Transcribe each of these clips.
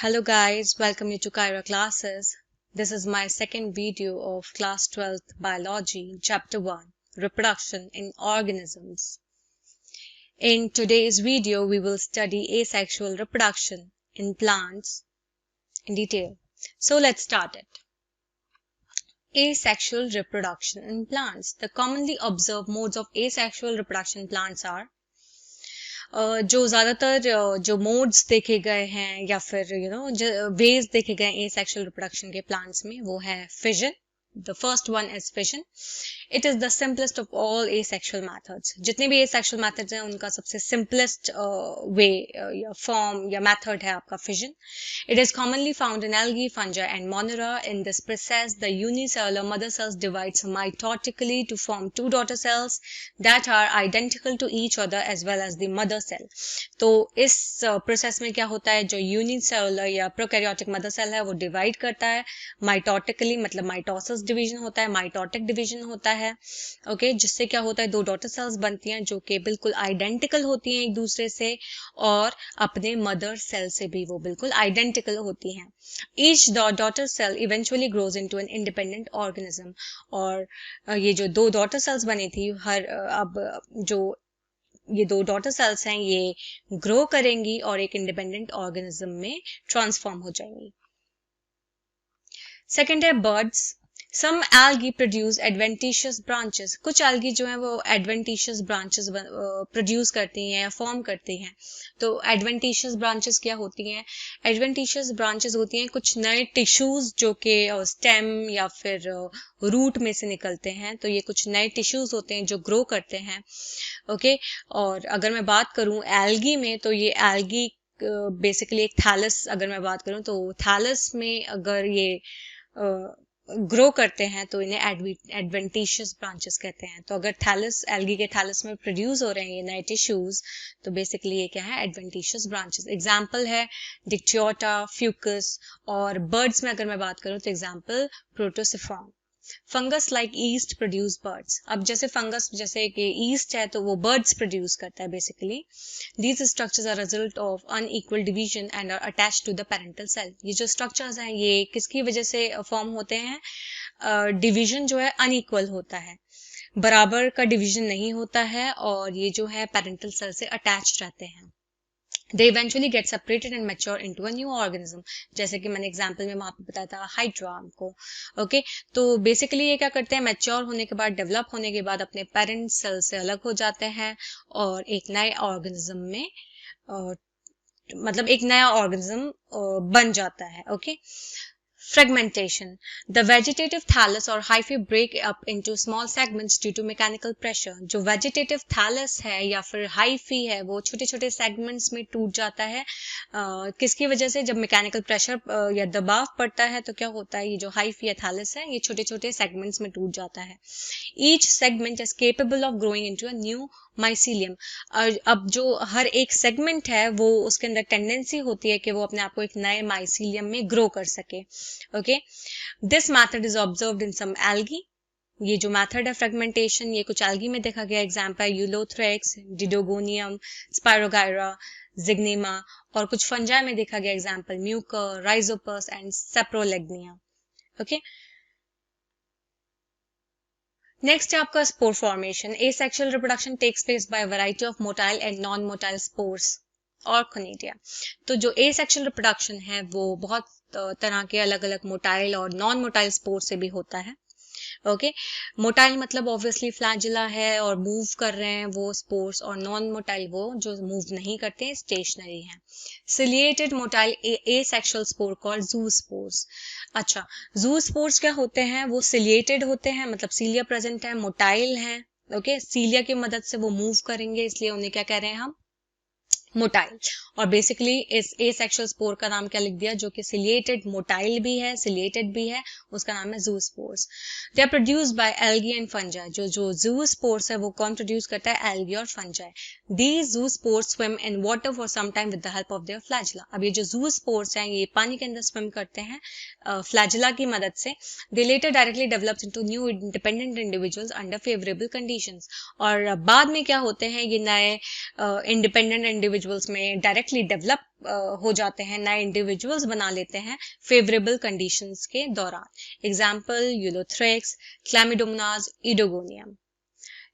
Hello guys, welcome you to Kyra classes. This is my second video of class 12th biology, chapter 1, reproduction in organisms. In today's video, we will study asexual reproduction in plants in detail. So let's start it. Asexual reproduction in plants. The commonly observed modes of asexual reproduction in plants are जो ज्यादातर जो modes देखे गए हैं या फिर veg देखे गए एसेक्सुअल रिप्रोडक्शन के प्लांट्स में वो है fission. The first one is fission. It is the simplest of all asexual methods. जितने भी asexual methods हैं उनका सबसे simplest way या form या method है आपका fission. It is commonly found in algae, fungi and monera. In this process, the unicellular mother cells divides mitotically to form two daughter cells that are identical to each other as well as the mother cell. तो इस process में क्या होता है, जो unicellular या prokaryotic mother cell है वो डिवाइड करता है माइटोटिकली, मतलब माइटोसिस डिवीजन होता है, माइटोटिक डिवीजन होता है. ओके, जिससे क्या होता है, दो डॉटर सेल्स बनती हैं जो कि बिल्कुल आइडेंटिकल होती हैं एक दूसरे से और अपने मदर सेल से भी वो बिल्कुल आइडेंटिकल होती हैं. Each daughter cell eventually grows into an independent organism. और ये जो दो डॉटर सेल्स बनी थी, अब जो ये दो डॉटर सेल्स हैं ये ग्रो करेंगी और एक इंडिपेंडेंट ऑर्गेनिज्म में ट्रांसफॉर्म हो जाएंगी. सेकंड है birds. Some algae produce adventitious branches. कुछ algae जो है वो adventitious branches produce करती हैं या form करती हैं. तो adventitious branches क्या होती हैं? Adventitious branches होती हैं कुछ नए tissues जो कि stem या फिर root में से निकलते हैं. तो ये कुछ नए tissues होते हैं जो grow करते हैं. ओके, और अगर मैं बात करूं algae में, तो ये algae बेसिकली एक थैलस, अगर मैं बात करूं तो थैलस में अगर ये ग्रो करते हैं तो इन्हें एडवेंटिशियस ब्रांचेस कहते हैं. तो अगर थैलस, एल्गी के थैलस में प्रोड्यूस हो रहे हैं ये नए टिश्यूज, तो बेसिकली ये क्या है, एडवेंटिशियस ब्रांचेस. एग्जांपल है डिक्टियोटा, फ्यूकस. और बर्ड्स में अगर मैं बात करूं तो example Protosiphon. Fungus like yeast produce buds. अब जैसे फंगस जैसे कि ईस्ट है तो वो बर्ड्स प्रोड्यूस करता है basically. These structures are result of unequal division and are attached to the parental cell. ये जो structures हैं ये किसकी वजह से फॉर्म होते हैं? डिवीजन जो है अनइक्वल होता है, बराबर का डिवीजन नहीं होता है और ये जो है पेरेंटल सेल से अटैच रहते हैं. They eventually get separated and mature into a new organism. जैसे कि मैंने एग्जाम्पल में वहां पे बताया था हाइड्रा को. ओके, तो बेसिकली ये क्या करते हैं, मैच्योर होने के बाद, डेवलप होने के बाद अपने पेरेंट सेल से अलग हो जाते हैं और एक नए ऑर्गेनिज्म में मतलब एक नया ऑर्गेनिज्म बन जाता है. Okay, Fragmentation. The vegetative thallus or hyphae break up into small segments due to mechanical pressure. जो vegetative thallus है या फिर hyphae है वो छोटे छोटे segments में टूट जाता है. किसकी वजह से? जब mechanical pressure या दबाव पड़ता है तो क्या होता है, ये जो hyphae या thallus है ये छोटे छोटे segments में टूट जाता है. Each segment is capable of growing into a new mycelium. अब जो हर एक सेगमेंट है वो उसके अंदर टेंडेंसी होती है कि वो अपने आप को एक नए माइसीलियम में ग्रो कर सके. Okay, this method is observed in some algae. ये जो मेथड है फ्रेगमेंटेशन ये कुछ एल्गी में देखा गया. एग्जांपल है यूलोथ्रेक्स, डिडोगोनियम, स्पायरोगायरा, जिग्नेमा. और कुछ फंजाई में देखा गया. Example Mucor, Rhizopus and Saprolegnia. Okay, next है आपका spore formation. Asexual reproduction takes place by variety of motile and non motile spores और कोनिडिया. तो जो एसेक्सुअल रिप्रोडक्शन है वो बहुत तरह के अलग अलग मोटाइल और नॉन मोटाइल स्पोर से भी होता है. ओके, मोटाइल मतलब ऑब्वियसली फ्लैजिला है और मूव कर रहे हैं वो स्पोर्स, और नॉन मोटाइल वो जो मूव नहीं करते हैं, स्टेशनरी हैं. Ciliated motile asexual spore called जू स्पोर्स. अच्छा, जू स्पोर्स क्या होते हैं, वो सिलिएटेड होते हैं, मतलब सीलिया प्रेजेंट है, मोटाइल हैं. ओके, सीलिया की मदद से वो मूव करेंगे इसलिए उन्हें क्या कह रहे हैं हम, मोटाइल. और बेसिकली इस एसेक्सुअल स्पोर का नाम क्या लिख दिया, जो कि सिलिएटेड मोटाइल भी है, सिलिएटेड भी है, उसका नाम है zoospores. They are produced by algae and fungi. जो जू स्पोर्स है वो कौन प्रोड्यूस करता है, एल्गी और fungi. These zoospores swim in water for some time with the help of their flagella. अब ये जो जू स्पोर्स हैं ये पानी के अंदर स्विम करते हैं फ्लैजिला की मदद से. दे letter directly develops into new independent individuals under favourable conditions. और बाद में क्या होते हैं, ये नए इंडिपेंडेंट इंडिविजुअल इंडिविजुअल्स में डायरेक्टली डेवलप हो जाते हैं, नए इंडिविजुअल्स बना लेते हैं फेवरेबल कंडीशंस के दौरान। Example Ulothrix, Chlamydomonas, Oedogonium.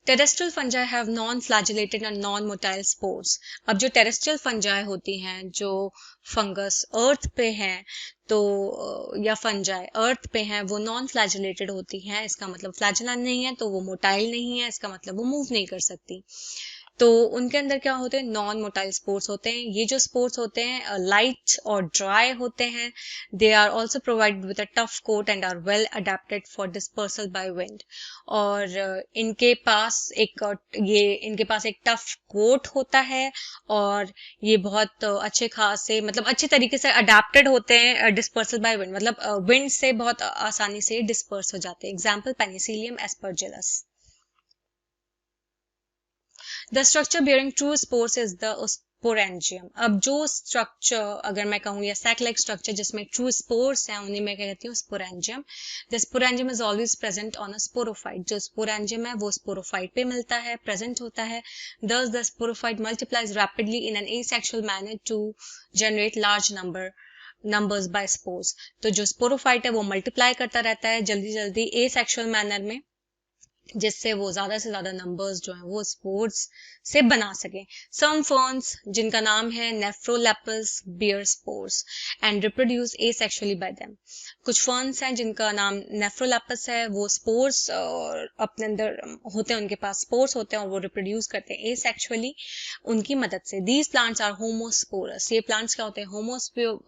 Terrestrial fungi have non flagellated and non motile spores. अब जो टेरेस्ट्रियल फंजाई होती हैं, जो फंगस अर्थ पे हैं, तो या फंजाई अर्थ पे हैं, वो नॉन फ्लैजिलेटेड होती हैं। इसका मतलब फ्लैजिला नहीं है तो वो मोटाइल नहीं है, इसका मतलब वो मूव नहीं कर सकती। तो उनके अंदर क्या होते हैं, नॉन मोटाइल स्पोर्स होते हैं। ये जो स्पोर्स होते हैं लाइट और ड्राई होते हैं। They are also provided with a tough coat and are well adapted for dispersal by wind. और इनके पास एक टफ कोट होता है और ये बहुत अच्छे खासे मतलब अच्छे तरीके से अडेप्टेड होते हैं डिस्पर्सल बाय विंड, मतलब विंड से बहुत आसानी से डिस्पर्स हो जाते हैं। Example Penicillium Aspergillus. The structure bearing true spores is the sporangium. अब जो स्ट्रक्चर अगर मैं कहूँ या सैक लाइक स्ट्रक्चर जिसमें ट्रू स्पोर्स हैं, उन्हें मैं कहती हूँ sporangium. The sporangium is always present on a sporophyte. जो स्पोरेंजियम है वो स्पोरोफाइट पे मिलता है, प्रेजेंट होता है। Thus the sporophyte multiplies rapidly in an asexual manner to generate large numbers by spores. तो जो स्पोरोफाइट है वो मल्टीप्लाई करता रहता है जल्दी जल्दी एसेक्सुअल मैनर में, जिससे वो ज्यादा से ज्यादा नंबर्स जो हैं वो स्पोर्स से बना सके। सम फर्न्स जिनका नाम है Nephrolepis bear spores and reproduce asexually by them. कुछ फर्न्स हैं जिनका नाम नेफ्रोलेपस है, वो स्पोर्स अपने अंदर होते हैं, उनके पास स्पोर्स होते हैं और वो रिप्रोड्यूस करते हैं एसेक्सुअली उनकी मदद से। These plants are homosporous. ये प्लांट्स क्या होते हैं,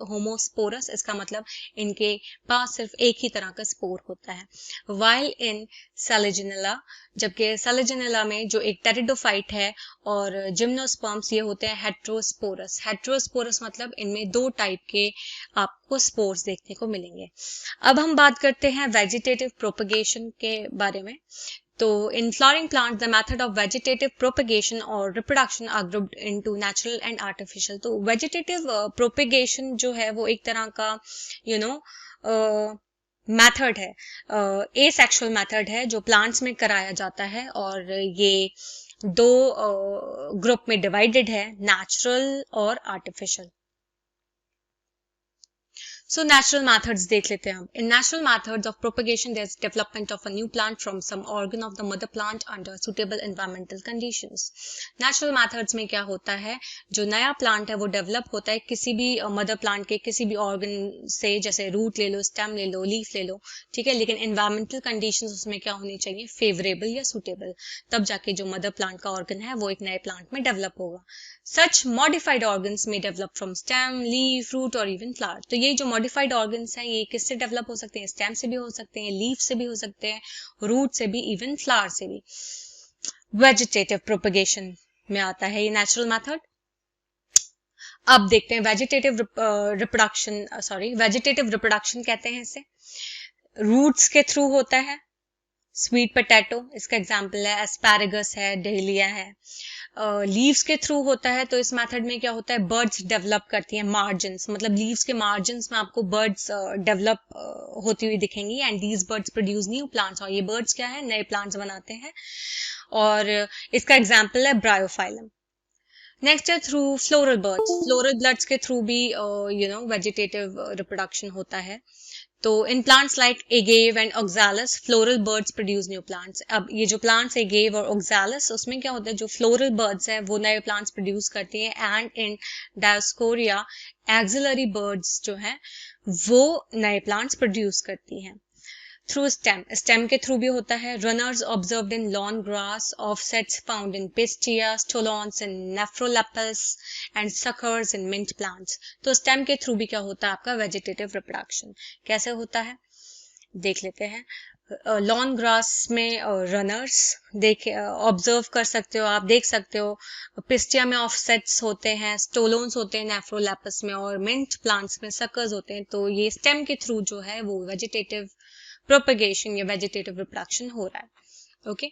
होमोस्पोरस। इसका मतलब इनके पास सिर्फ एक ही तरह का स्पोर होता है। वाइल इन सेलेजिनेला, जबकि सेलेजिनेला में जो एक टेरिडोफाइट है और जिम्नोस्पर्म्स, ये होते हैं हेट्रोस्पोरस। हेट्रोस्पोरस मतलब इनमें दो टाइप के आपको स्पोर्स देखने को मिलेंगे। अब हम बात करते हैं वेजिटेटिव प्रोपगेशन के बारे में। तो in flowering plants the method of vegetative propagation or reproduction are grouped into natural and artificial. तो vegetative propagation जो है वो एक तरह का मेथड है, एसेक्सुअल मेथड है जो प्लांट्स में कराया जाता है और ये दो ग्रुप में डिवाइडेड है, नेचुरल और आर्टिफिशियल। So natural methods देख लेते हैं हम। In natural methods of propagation, there is development of a new plant from some organ of the mother plant under suitable environmental conditions. Natural methods में क्या होता है, जो नया प्लांट है वो डेवलप होता है किसी भी मदर प्लांट के किसी भी ऑर्गन से, जैसे रूट ले लो, स्टेम ले लो, लीफ ले लो, ठीक है। लेकिन environmental conditions उसमें क्या होनी चाहिए, फेवरेबल या सुटेबल, तब जाके जो मदर प्लांट का ऑर्गन है वो एक नए प्लांट में डेवलप होगा। Such modified organs may develop from stem, leaf, root or even flower. तो ये जो modified organs हैं ये किससे डेवलप हो सकते हैं, स्टेम से भी हो सकते हैं, लीफ से भी हो सकते हैं, रूट से भी, इवन फ्लावर से भी। वेजिटेटिव प्रोपगेशन में आता है ये नेचुरल मेथड। अब देखते हैं वेजिटेटिव रिप्रोडक्शन कहते हैं इसे। रूट्स के थ्रू होता है। स्वीट पोटैटो इसका एग्जाम्पल है, एस्पैरागस है, डेलिया है। लीव्स के थ्रू होता है, तो इस मेथड में क्या होता है, बर्ड्स डेवलप करती हैं मार्जिन्स, मतलब लीव्स के मार्जिन्स में आपको बर्ड्स डेवलप होती हुई दिखेंगी and these birds produce new plants. और ये बर्ड्स क्या है, नए प्लांट्स बनाते हैं और इसका एग्जाम्पल है ब्रायोफाइलम। नेक्स्ट है through floral buds. Floral buds के थ्रू भी वेजिटेटिव रिप्रोडक्शन होता है। तो in plants like agave and oxalis floral buds produce new plants. अब ये जो प्लांट्स एगेव और ऑक्सैलस, उसमें क्या होता है, जो फ्लोरल बर्ड्स हैं वो नए प्लांट्स प्रोड्यूस करती हैं and in Dioscorea axillary birds जो हैं वो नए प्लांट्स प्रोड्यूस करती हैं। थ्रू स्टेम के थ्रू भी होता है। Runners observed in lawn grass, offsets found in Pistia, stolons in Nephrolepis and suckers in mint plants. तो स्टेम के थ्रू भी क्या होता है आपका वेजिटेटिव रिप्रोडक्शन। कैसे होता है देख लेते हैं। लॉन ग्रास में रनर्स ऑब्जर्व कर सकते हो, आप देख सकते हो। पिस्टिया में ऑफसेट्स होते हैं, स्टोलोन्स होते हैं नेफ्रोलेपस में, और मिंट प्लांट्स में सकर्स होते हैं। तो ये स्टेम के थ्रू जो है वो वेजिटेटिव प्रोपगेशन या वेजिटेटिव रिप्रोडक्शन हो रहा है। ओके,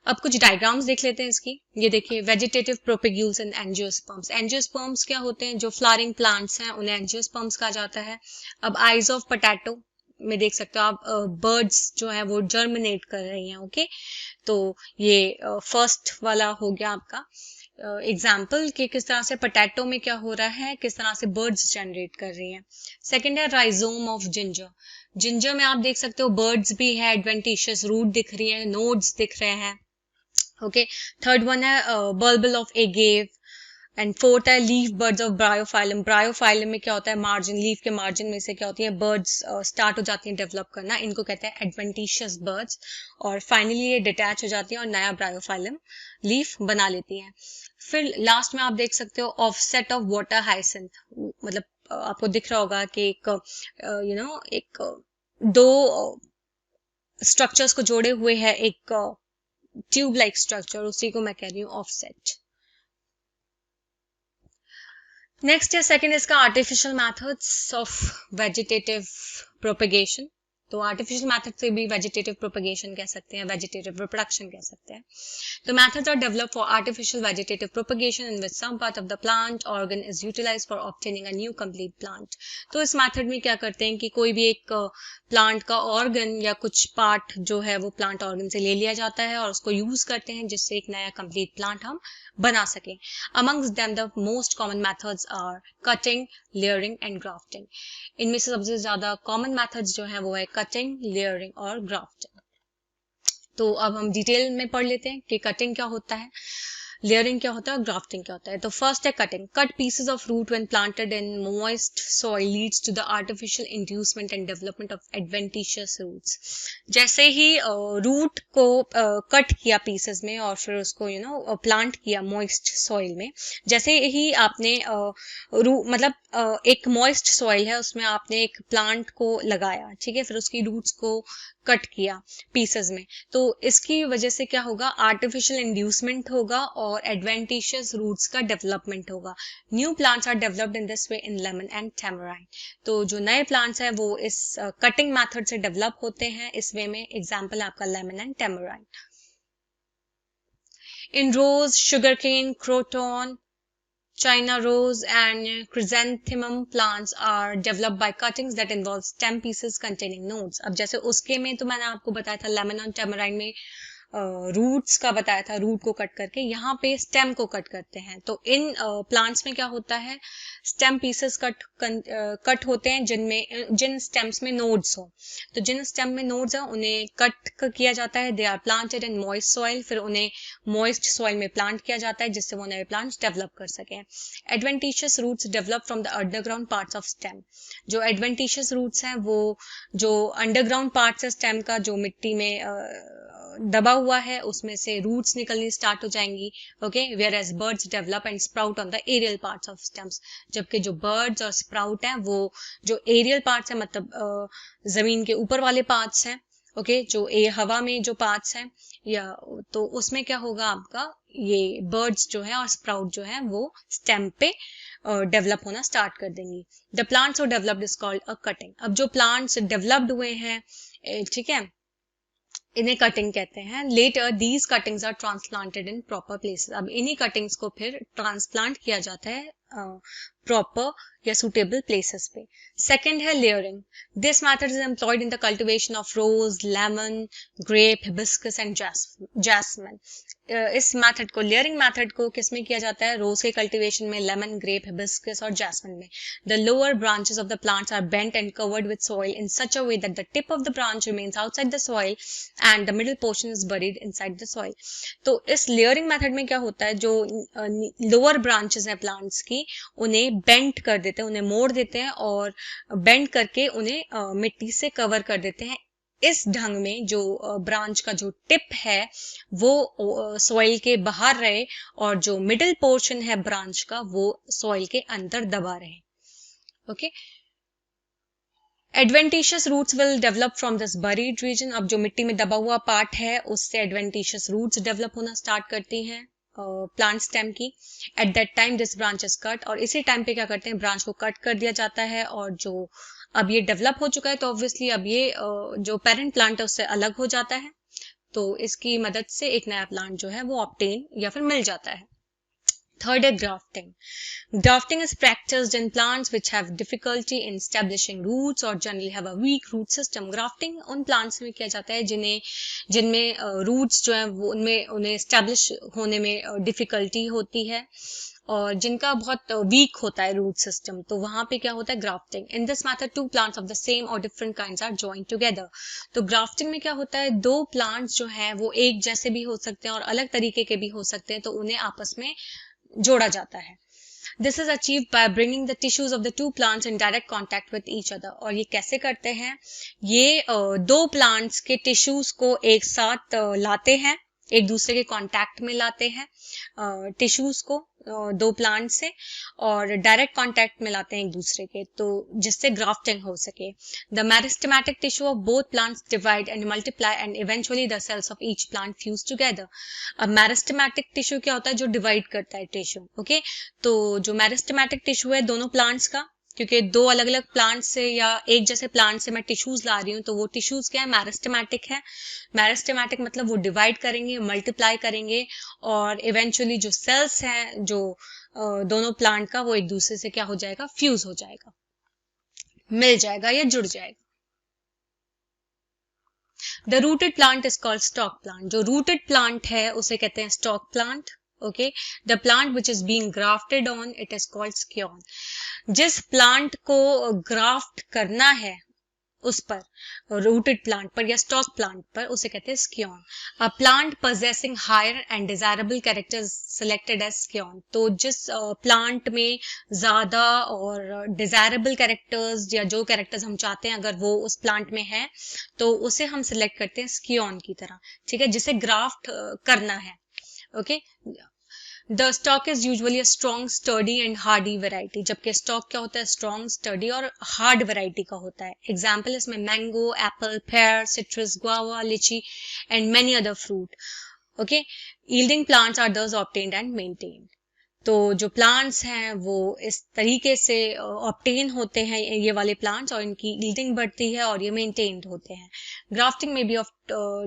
अब कुछ डायग्राम्स देख लेते हैं इसकी। ये देखिए, vegetative propagules and angiosperms. Angiosperms क्या होते हैं, जो फ्लावरिंग प्लांट्स हैं उन्हें एंजियोस्पर्म्स कहा जाता है। अब आइज ऑफ पोटैटो में देख सकते हो आप, बर्ड्स जो है वो जर्मिनेट कर रही हैं। ओके, तो ये फर्स्ट वाला हो गया आपका। एग्जाम्पल कि किस तरह से पोटैटो में क्या हो रहा है, किस तरह से बर्ड्स जनरेट कर रही हैं. सेकेंड है राइजोम ऑफ जिंजर. जिंजर में आप देख सकते हो बर्ड्स भी है, एडवेंटिशियस रूट दिख रही है, नोड्स दिख रहे हैं. ओके. थर्ड वन है बल्बल ऑफ एगेव. एंड फोर्थ है leaf birds of Bryophyllum. Bryophyllum में क्या होता है, मार्जिन, लीफ के मार्जिन में से क्या होती है, बर्ड्स स्टार्ट हो जाती हैं डेवलप करना, इनको कहते हैं एडवेंटिशियस बर्ड्स. और फाइनली ये डिटैच हो जाती हैं और नया ब्रायोफाइलम लीफ बना लेती हैं. फिर लास्ट में आप देख सकते हो ऑफसेट ऑफ वाटर हाइसिंथ. मतलब आपको दिख रहा होगा कि एक एक दो स्ट्रक्चर्स को जोड़े हुए है एक ट्यूब लाइक स्ट्रक्चर, उसी को मैं कह रही हूँ ऑफसेट. नेक्स्ट है सेकेंड इसका artificial methods of vegetative propagation. तो आर्टिफिशियल मैथड से भी वेजिटेटिव प्रोपेगेशन कह सकते हैं, वेजिटेटिव रिप्रोडक्शन कह सकते हैं. The methods are developed for artificial vegetative propagation in which some part of the plant organ is utilized for obtaining a new complete plant. तो इस मेथड में क्या करते हैं कि कोई भी एक प्लांट का ऑर्गन या कुछ पार्ट जो है वो प्लांट ऑर्गन से ले लिया जाता है और उसको यूज करते हैं जिससे एक नया कंप्लीट प्लांट हम बना सकें. Amongst them the most common methods are cutting, layering and grafting. इनमें से सबसे ज्यादा कॉमन मेथड्स जो है वो है कटिंग, लेयरिंग और ग्राफ्टिंग. तो अब हम डिटेल में पढ़ लेते हैं कि कटिंग क्या होता है, लेयरिंग क्या होता है और ग्राफ्टिंग क्या होता है. तो फर्स्ट है cutting. Cut pieces of root when planted in moist soil leads to the artificial inducement and development of adventitious roots. जैसे ही रूट को कट किया पीसेस में और फिर उसको प्लांट किया मॉइस्ट सॉइल में, जैसे ही आपने मतलब एक मॉइस्ट सॉइल है उसमें आपने एक प्लांट को लगाया, ठीक है, फिर उसकी रूट्स को कट किया पीसेस में, तो इसकी वजह से क्या होगा, आर्टिफिशियल इंड्यूसमेंट होगा और एडवेंटिशियस रूट्स का डेवलपमेंट होगा. New plants are developed in this way in lemon and tamarind. तो जो नए प्लांट्स हैं वो इस कटिंग मेथड से डेवलप होते हैं इस वे में. एग्जांपल है आपका lemon and tamarind. In rose, sugarcane, croton, China rose and chrysanthemum plants are developed by cuttings that involve stem pieces containing nodes. अब जैसे उसके में तो मैंने आपको बताया था लेमन और टैमराइन में रूट्स का बताया था, रूट को कट करके, यहाँ पे स्टेम को कट करते हैं. तो इन प्लांट्स में क्या होता है, स्टेम पीसेस कट होते हैं जिन स्टेम्स में नोड्स हो. तो जिन स्टेम में नोड्स हैं उन्हें कट किया जाता है. They are planted in moist soil. फिर उन्हें मॉइस्ट सॉइल में प्लांट किया जाता है जिससे वो नए प्लांट्स डेवलप कर सकें. Adventitious roots develop from the underground parts of stem. जो एडवेंटिशियस रूट्स हैं वो जो अंडरग्राउंड पार्ट्स है स्टेम का, जो मिट्टी में दबा हुआ है, उसमें से रूट्स निकलनी स्टार्ट हो जाएंगी. Okay. Whereas buds develop and sprout on the aerial parts of stems. जबकि जो बर्ड्स और स्प्राउट हैं वो जो एरियल पार्ट्स हैं, मतलब जमीन के ऊपर वाले पार्ट्स हैं, ओके, जो हवा में जो पार्ट्स हैं, या तो उसमें क्या होगा आपका, ये बर्ड्स जो है और स्प्राउट जो है वो स्टेम पे डेवलप होना स्टार्ट कर देंगी. The plants are developed is called a cutting. अब जो प्लांट्स डेवलप्ड हुए हैं, ठीक है, इन्हें कटिंग कहते हैं. Later these cuttings are transplanted in proper places. अब इन्हीं कटिंग्स को फिर ट्रांसप्लांट किया जाता है प्रॉपर या सुटेबल प्लेसेस पे. सेकेंड है layering. This method is employed in the cultivation of rose, lemon, grape, hibiscus and jasmine. इस मेथड को, लेयरिंग मेथड को किसमें किया जाता है, रोज के कल्टिवेशन में, लेमन, ग्रेप, हिबिस्कस और जैस्मिन में. The lower branches of the plants are bent and covered with soil in such a way that the tip of the branch remains outside the soil and the middle portion is buried inside the soil. तो इस layering method में क्या होता है, जो lower branches हैं plants की, उन्हें बेंट कर देते हैं, उन्हें मोड़ देते हैं और बेंड करके उन्हें मिट्टी से कवर कर देते हैं. इस ढंग में जो ब्रांच का जो टिप है वो सॉइल के बाहर रहे और जो मिडिल पोर्शन है ब्रांच का वो सॉइल के अंदर दबा रहे. ओके. Adventitious roots will develop from this buried region. अब जो मिट्टी में दबा हुआ पार्ट है उससे एडवेंटिशियस रूट्स डेवलप होना स्टार्ट करती हैं प्लांट स्टेम की. At that time this branch is cut. और इसी टाइम पे क्या करते हैं, ब्रांच को कट कर दिया जाता है और जो अब ये डेवलप हो चुका है तो ऑब्वियसली अब ये जो पेरेंट प्लांट है उससे अलग हो जाता है. तो इसकी मदद से एक नया प्लांट जो है वो ऑब्टेन या फिर मिल जाता है. थर्ड है grafting. Grafting is practiced in plants which have difficulty in establishing roots or generally have a weak root system. Grafting उन plants में किया जाता है जिनमें roots जो हैं वो उन्हें establish होने में difficulty होती है और जिनका बहुत वीक होता है रूट सिस्टम, तो वहां पे क्या होता है grafting. In this method two plants of the same or different kinds are joined together. तो ग्राफ्टिंग में क्या होता है, दो प्लांट्स जो हैं वो एक जैसे भी हो सकते हैं और अलग तरीके के भी हो सकते हैं, तो उन्हें आपस में जोड़ा जाता है. This is achieved by bringing the tissues of the two plants in direct contact with each other. और ये कैसे करते हैं, ये दो प्लांट्स के टिश्यूज को एक साथ लाते हैं, एक दूसरे के कांटेक्ट में लाते हैं टिश्यूज को दो प्लांट से, और डायरेक्ट कांटेक्ट में लाते हैं एक दूसरे के, तो जिससे ग्राफ्टिंग हो सके. The meristematic tissue of both plants divide and multiply and eventually the cells of each plant fuse together. अब मेरिस्टेमेटिक टिश्यू क्या होता है, जो डिवाइड करता है टिश्यू. ओके, तो जो मेरिस्टेमेटिक टिश्यू है दोनों प्लांट्स का, क्योंकि दो अलग अलग प्लांट से या एक जैसे प्लांट से मैं टिश्यूज ला रही हूँ, तो वो टिश्यूज क्या है, मेरिस्टेमेटिक है. मेरिस्टेमेटिक मतलब वो डिवाइड करेंगे, मल्टीप्लाई करेंगे और इवेंचुअली जो सेल्स हैं जो दोनों प्लांट का, वो एक दूसरे से क्या हो जाएगा, फ्यूज हो जाएगा, मिल जाएगा या जुड़ जाएगा. The rooted plant is called stock plant. जो रूटेड प्लांट है उसे कहते हैं stock plant. Okay, the plant which is being grafted on it is called scion. जिस प्लांट को ग्राफ्ट करना है उस पर, रूटेड प्लांट पर या स्टॉक प्लांट पर, उसे कहते हैं scion. A plant possessing higher and desirable characters selected as scion. तो जिस प्लांट में ज्यादा और डिजायरेबल कैरेक्टर्स या जो कैरेक्टर्स हम चाहते हैं अगर वो उस प्लांट में है, तो उसे हम सिलेक्ट करते हैं स्कियोन की तरह. ठीक है, जिसे ग्राफ्ट करना है. Okay, The stock is usually a strong, sturdy and hardy variety. जबकि स्टॉक क्या होता है, स्ट्रॉन्ग, स्टडी और हार्ड वैरायटी का होता है. एग्जाम्पल इसमें mango, apple, pear, citrus, guava, litchi and many other fruit. Okay, yielding plants are thus obtained and maintained. तो जो प्लांट्स हैं वो इस तरीके से ऑब्टेन होते हैं, ये वाले प्लांट्स, और इनकी यील्डिंग बढ़ती है और ये मेंटेन्ड होते हैं. ग्राफ्टिंग में be of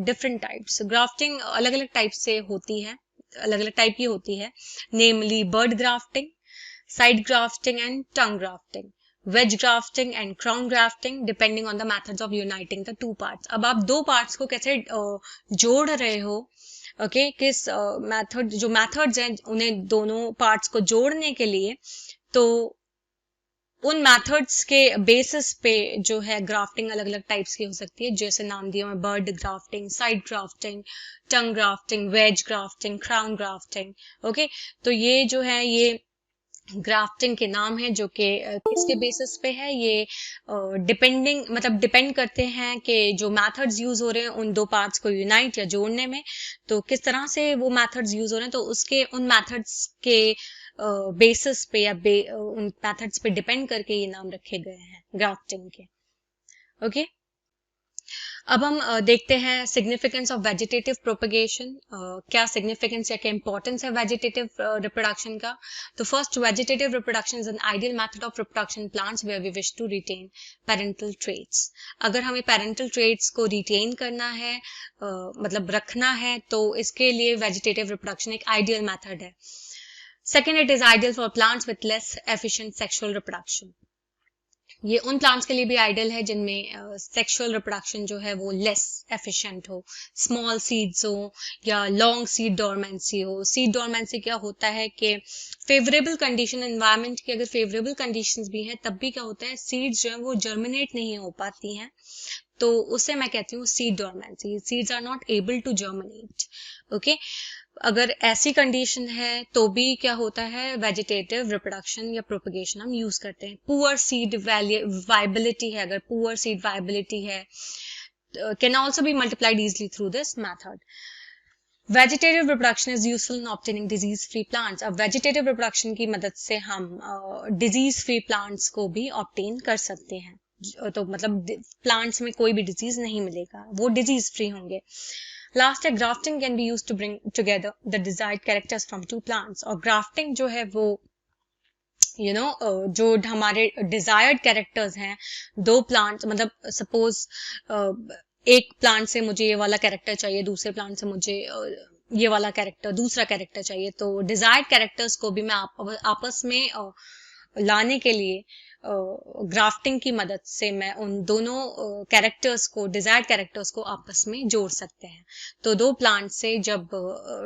different types. Grafting अलग अलग टाइप से होती है, अलग अलग टाइप की होती है, namely bud grafting, side grafting and tongue grafting, wedge grafting and crown grafting, depending on the methods of uniting the two parts. अब आप दो पार्ट्स को कैसे जोड़ रहे हो, ओके, किस मेथड, जो मेथड्स हैं उन्हें दोनों पार्ट्स को जोड़ने के लिए, तो उन मेथड्स के बेसिस पे जो है ग्राफ्टिंग अलग अलग टाइप्स की हो सकती है. जैसे नाम दिया मैं, bud grafting, side grafting, tongue grafting, wedge grafting, crown grafting. Okay, तो ये जो है ये ग्राफ्टिंग के नाम है जो कि किसके बेसिस पे है, ये डिपेंडिंग मतलब डिपेंड करते हैं कि जो मेथड्स यूज हो रहे हैं उन दो पार्ट्स को यूनाइट या जोड़ने में, तो किस तरह से वो मेथड्स यूज हो रहे हैं, तो उसके उन मेथड्स के बेसिस पे या उन मेथड्स पे डिपेंड करके ये नाम रखे गए हैं ग्राफ्टिंग के. ओके, अब हम देखते हैं सिग्निफिकेंस ऑफ वेजिटेटिव प्रोपगेशन. क्या सिग्निफिकेंस या क्या इंपॉर्टेंस है वेजिटेटिव रिप्रोडक्शन का. तो first, vegetative reproduction is an ideal method of reproduction plants where we wish to retain parental traits. अगर हमें पेरेंटल ट्रेट्स को रिटेन करना है, मतलब रखना है, तो इसके लिए वेजिटेटिव रिप्रोडक्शन एक आइडियल मेथड है. Second, it is ideal for plants with less efficient sexual reproduction. ये उन प्लांट्स के लिए भी आइडियल है जिनमें सेक्सुअल रिप्रोडक्शन जो है वो लेस एफिशिएंट हो, स्मॉल सीड्स हो या लॉन्ग सीड डोरमेंसी हो. सीड डोरमेंसी क्या होता है कि फेवरेबल कंडीशन, एनवायरनमेंट की अगर फेवरेबल कंडीशंस भी हैं तब भी क्या होता है, सीड्स जो है वो जर्मिनेट नहीं हो पाती हैं, तो उसे मैं कहती हूँ seed dormancy. Seeds are not able to germinate. Okay, अगर ऐसी कंडीशन है तो भी क्या होता है, वेजिटेटिव रिप्रोडक्शन या प्रोपगेशन हम यूज करते हैं. पुअर सीड वायबिलिटी है, अगर पुअर सीड वायबिलिटी है, can also be multiplied easily through this method. Vegetative reproduction is useful in obtaining disease free plants. अब वेजिटेटिव रिप्रोडक्शन की मदद से हम डिजीज फ्री प्लांट्स को भी ऑब्टेन कर सकते हैं. तो मतलब प्लांट्स में कोई भी डिजीज नहीं मिलेगा, वो डिजीज फ्री होंगे. लास्ट है, grafting can be used to bring together the desired characters from two plants. और ग्राफ्टिंग जो है वो जो हमारे डिजायर्ड कैरेक्टर्स हैं दो प्लांट्स, मतलब सपोज एक प्लांट से मुझे ये वाला कैरेक्टर चाहिए, दूसरे प्लांट से मुझे ये वाला कैरेक्टर, दूसरा कैरेक्टर चाहिए। तो डिजायर्ड कैरेक्टर्स को भी मैं आपस में लाने के लिए ग्राफ्टिंग की मदद से मैं उन दोनों कैरेक्टर्स को, डिजायर्ड कैरेक्टर्स को आपस में जोड़ सकते हैं। तो दो प्लांट से जब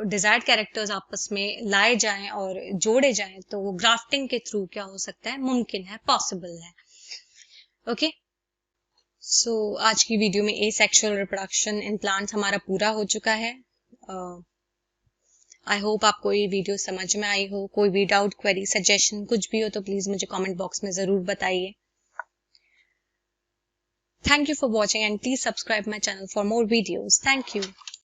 डिजायर्ड कैरेक्टर्स आपस में लाए जाएं और जोड़े जाएं तो वो ग्राफ्टिंग के थ्रू क्या हो सकता है, मुमकिन है, पॉसिबल है। ओके, सो आज की वीडियो में ए सेक्सुअल रिप्रोडक्शन इन प्लांट्स हमारा पूरा हो चुका है। आई होप आपको ये वीडियो समझ में आई हो। कोई भी डाउट, क्वेरी, सजेशन कुछ भी हो तो प्लीज मुझे कमेंट बॉक्स में जरूर बताइए। Thank you for watching and please subscribe my channel for more videos. Thank you.